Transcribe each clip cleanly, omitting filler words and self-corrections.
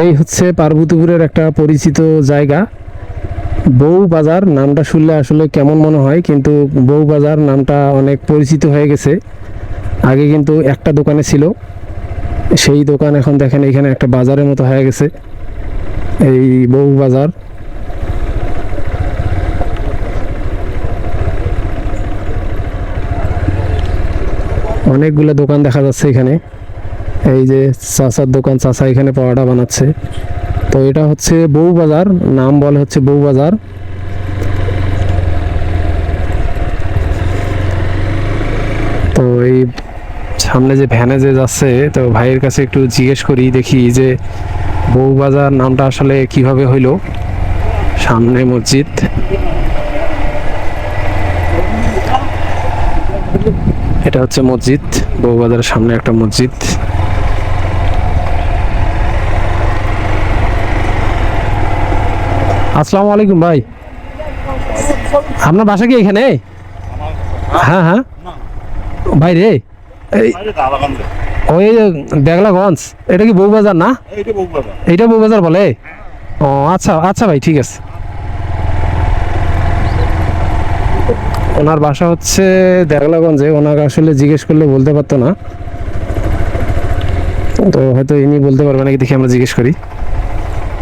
এই হচ্ছে পার্বতীপুরের একটা পরিচিত জায়গা, বউ বাজার। নামটা শুনলে আসলে কেমন মনে হয়, কিন্তু বউ বাজার নামটা অনেক পরিচিত হয়ে গেছে। আগে কিন্তু একটা দোকানে ছিল, সেই দোকান এখন দেখেন এখানে একটা বাজারের মতো হয়ে গেছে, এই বউ বাজার। অনেকগুলো দোকান দেখা যাচ্ছে এখানে। এই যে চাচার দোকান, চাচা এখানে পরোটা বানাচ্ছে। তো এটা হচ্ছে বউ বাজার, নাম বলে হচ্ছে বউ বাজার। তো এই সামনে যে ভ্যানে যে যাচ্ছে, তো ভাইয়ের কাছে একটু জিজ্ঞেস করি, দেখি যে বউ বাজার নামটা আসলে কিভাবে হইলো। সামনে মসজিদ, এটা হচ্ছে মসজিদ, বউ বাজারের সামনে একটা মসজিদ। আসসালামু আলাইকুম ভাই, আপনার বাসা কি এখানে? হ্যাঁ হ্যাঁ ভাই রে, এই ওই দেখলাগঞ্জ, এটা কি বউ বাজার না? এইটা বউ বাজার বলে? ও আচ্ছা আচ্ছা ভাই, ঠিক আছে। ওনার বাসা হচ্ছে দেখলাগঞ্জে, ওনাকে আসলে জিজ্ঞেস করলে বলতে পারতো না, তো হয়তো ইনি বলতে পারবে নাকি, দেখি আমরা জিজ্ঞেস করি।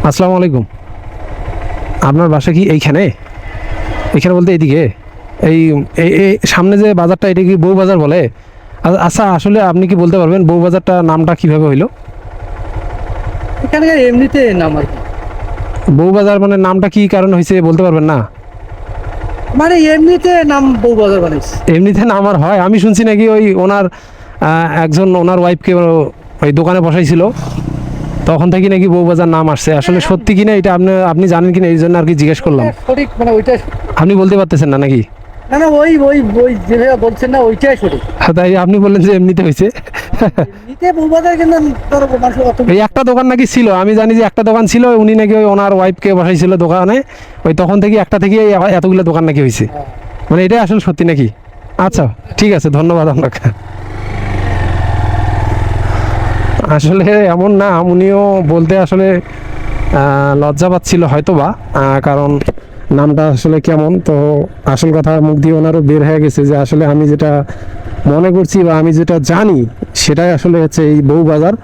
আসসালামু আলাইকুম, আপনার বাসা কি এইখানে? এখানে বলতে এইদিকে, এই এই সামনে যে বাজারটা, এটা কি বউ বাজার বলে? আচ্ছা, আসলে আপনি কি বলতে পারবেন বউ বাজারটা নামটা কিভাবে হইলো? এখানকার এমনিতে নাম আর কি। বউ বাজার মানে নামটা কি কারণ হয়েছে বলতে পারবেন না? মানে এমনিতে নাম বউ বাজার বানাইছে। এমনিতে নাম আর হয়? আমি শুনছি নাকি ওই ওনার একজন ওনার ওয়াইফকে ওই দোকানে বসাইছিল, তখন থেকে নাকি বউ বাজার নাম আসছে। আসলে সত্যি কিনা এটা আপনি আপনি জানেন কিনা, এই জন্য আর কি জিজ্ঞেস করলাম। সঠিক মানে ওইটা, আপনি বলতে পারতেছেন না নাকি? না না, ওই ওই ওই যেভাবে বলছেন না ওইটাই সঠিক। তাই আপনি বললেন যে এমনিতে হয়েছে। এমনিতে বউ বাজার কিন্তু ধরো মানুষ অত এই একটা দোকান নাকি ছিল, আমি জানি যে একটা দোকান ছিল, উনি নাকি ওই ওনার ওয়াইফকে বসাইছিল দোকানে, ওই তখন থেকে একটা থেকে এতগুলো দোকান নাকি হয়েছে। মানে এটাই আসলে সত্যি নাকি? আচ্ছা ঠিক আছে, ধন্যবাদ আপনাকে। আসলে এমন না, উনিও বলতে আসলে লজ্জা পাচ্ছিল হয়তো বা, কারণ নামটা আসলে কেমন। তো আসল কথা মুখ দিয়ে ওনারও বের হয়ে গেছে যে আসলে আমি যেটা মনে করছি বা আমি যেটা জানি সেটাই আসলে হচ্ছে এই বউ বাজার।